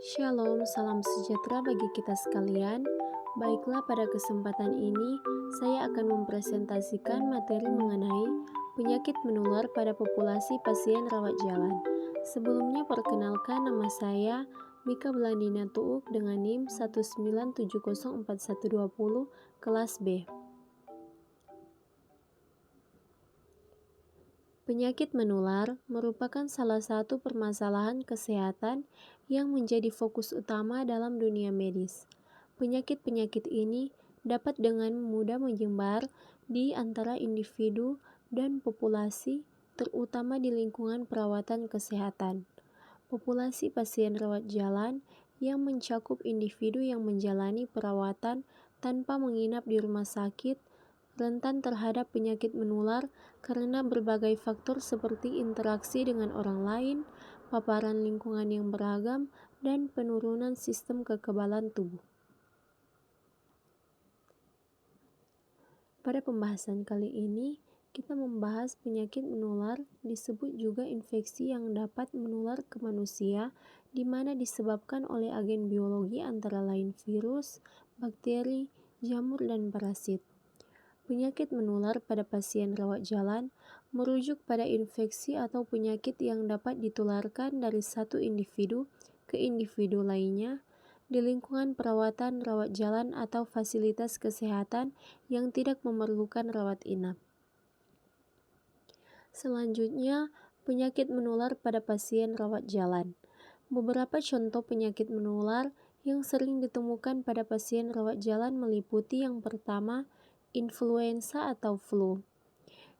Shalom, salam sejahtera bagi kita sekalian. Baiklah, pada kesempatan ini saya akan mempresentasikan materi mengenai penyakit menular pada populasi pasien rawat jalan. Sebelumnya perkenalkan, nama saya Mika Belandina Tuuk dengan NIM 197041120 kelas B. Penyakit menular merupakan salah satu permasalahan kesehatan yang menjadi fokus utama dalam dunia medis. Penyakit-penyakit ini dapat dengan mudah menyebar di antara individu dan populasi, terutama di lingkungan perawatan kesehatan. Populasi pasien rawat jalan yang mencakup individu yang menjalani perawatan tanpa menginap di rumah sakit rentan terhadap penyakit menular karena berbagai faktor seperti interaksi dengan orang lain, paparan lingkungan yang beragam, dan penurunan sistem kekebalan tubuh. Pada pembahasan kali ini, kita membahas penyakit menular, disebut juga infeksi yang dapat menular ke manusia, di mana disebabkan oleh agen biologi antara lain virus, bakteri, jamur, dan parasit. Penyakit menular pada pasien rawat jalan merujuk pada infeksi atau penyakit yang dapat ditularkan dari satu individu ke individu lainnya di lingkungan perawatan rawat jalan atau fasilitas kesehatan yang tidak memerlukan rawat inap. Selanjutnya, penyakit menular pada pasien rawat jalan. Beberapa contoh penyakit menular yang sering ditemukan pada pasien rawat jalan meliputi yang pertama, influenza atau flu.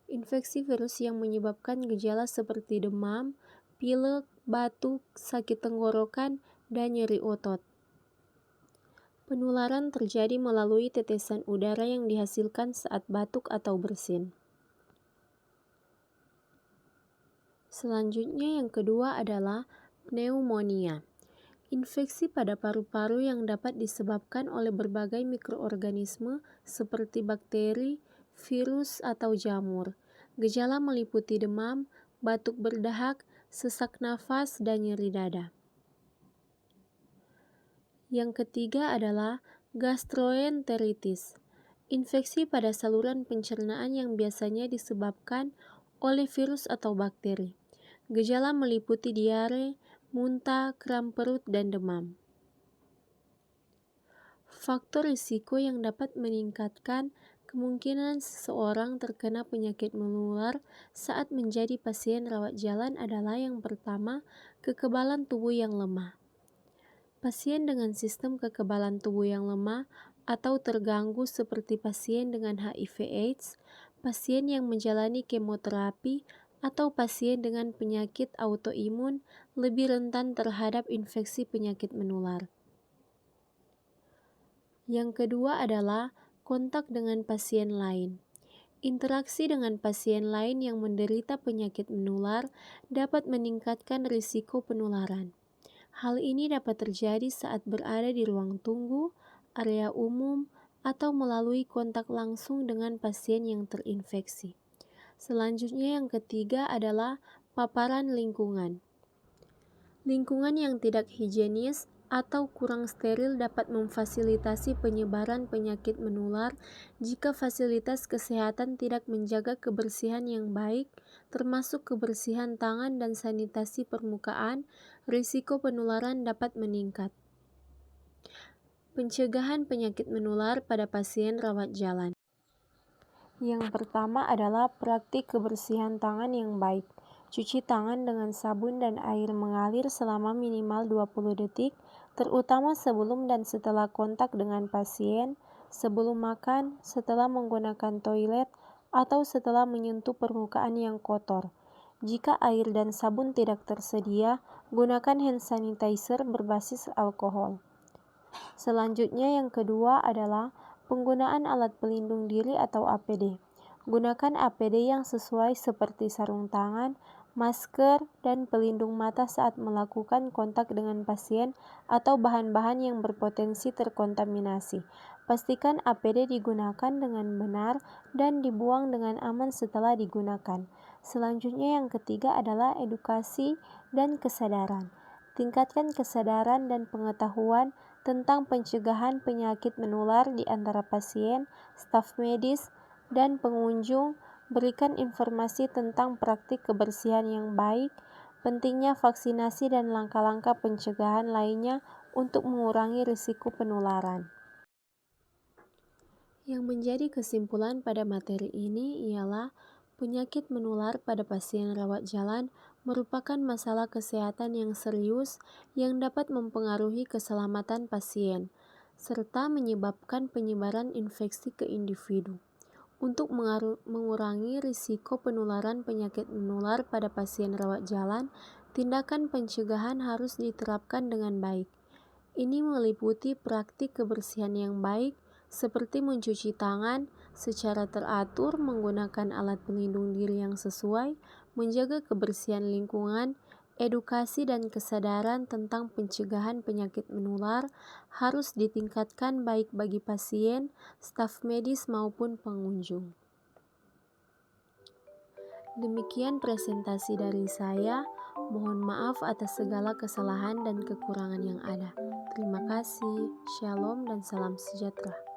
Infeksi virus yang menyebabkan gejala seperti demam, pilek, batuk, sakit tenggorokan, dan nyeri otot. Penularan terjadi melalui tetesan udara yang dihasilkan saat batuk atau bersin. Selanjutnya yang kedua adalah pneumonia. Infeksi pada paru-paru yang dapat disebabkan oleh berbagai mikroorganisme seperti bakteri, virus, atau jamur. Gejala meliputi demam, batuk berdahak, sesak nafas, dan nyeri dada. Yang ketiga adalah gastroenteritis. Infeksi pada saluran pencernaan yang biasanya disebabkan oleh virus atau bakteri. Gejala meliputi diare, muntah, kram perut, dan demam. Faktor risiko yang dapat meningkatkan kemungkinan seseorang terkena penyakit menular saat menjadi pasien rawat jalan adalah yang pertama, kekebalan tubuh yang lemah. Pasien dengan sistem kekebalan tubuh yang lemah atau terganggu seperti pasien dengan HIV/AIDS, pasien yang menjalani kemoterapi, atau pasien dengan penyakit autoimun lebih rentan terhadap infeksi penyakit menular. Yang kedua adalah kontak dengan pasien lain. Interaksi dengan pasien lain yang menderita penyakit menular dapat meningkatkan risiko penularan. Hal ini dapat terjadi saat berada di ruang tunggu, area umum, atau melalui kontak langsung dengan pasien yang terinfeksi. Selanjutnya yang ketiga adalah paparan lingkungan. Lingkungan yang tidak higienis atau kurang steril dapat memfasilitasi penyebaran penyakit menular jika fasilitas kesehatan tidak menjaga kebersihan yang baik, termasuk kebersihan tangan dan sanitasi permukaan, risiko penularan dapat meningkat. Pencegahan penyakit menular pada pasien rawat jalan. Yang pertama adalah praktik kebersihan tangan yang baik. Cuci tangan dengan sabun dan air mengalir selama minimal 20 detik, terutama sebelum dan setelah kontak dengan pasien, sebelum makan, setelah menggunakan toilet, atau setelah menyentuh permukaan yang kotor. Jika air dan sabun tidak tersedia, gunakan hand sanitizer berbasis alkohol. Selanjutnya yang kedua adalah penggunaan alat pelindung diri atau APD. Gunakan APD yang sesuai seperti sarung tangan, masker, dan pelindung mata saat melakukan kontak dengan pasien atau bahan-bahan yang berpotensi terkontaminasi. Pastikan APD digunakan dengan benar dan dibuang dengan aman setelah digunakan. Selanjutnya yang ketiga adalah edukasi dan kesadaran. tingkatkan kesadaran dan pengetahuan tentang pencegahan penyakit menular di antara pasien, staf medis, dan pengunjung, berikan informasi tentang praktik kebersihan yang baik, pentingnya vaksinasi dan langkah-langkah pencegahan lainnya untuk mengurangi risiko penularan. Yang menjadi kesimpulan pada materi ini ialah penyakit menular pada pasien rawat jalan merupakan masalah kesehatan yang serius yang dapat mempengaruhi keselamatan pasien, serta menyebabkan penyebaran infeksi ke individu. Untuk mengurangi risiko penularan penyakit menular pada pasien rawat jalan, tindakan pencegahan harus diterapkan dengan baik. Ini meliputi praktik kebersihan yang baik, seperti mencuci tangan secara teratur, menggunakan alat pelindung diri yang sesuai, menjaga kebersihan lingkungan, edukasi dan kesadaran tentang pencegahan penyakit menular harus ditingkatkan baik bagi pasien, staf medis maupun pengunjung. Demikian presentasi dari saya. Mohon maaf atas segala kesalahan dan kekurangan yang ada. Terima kasih. Shalom dan salam sejahtera.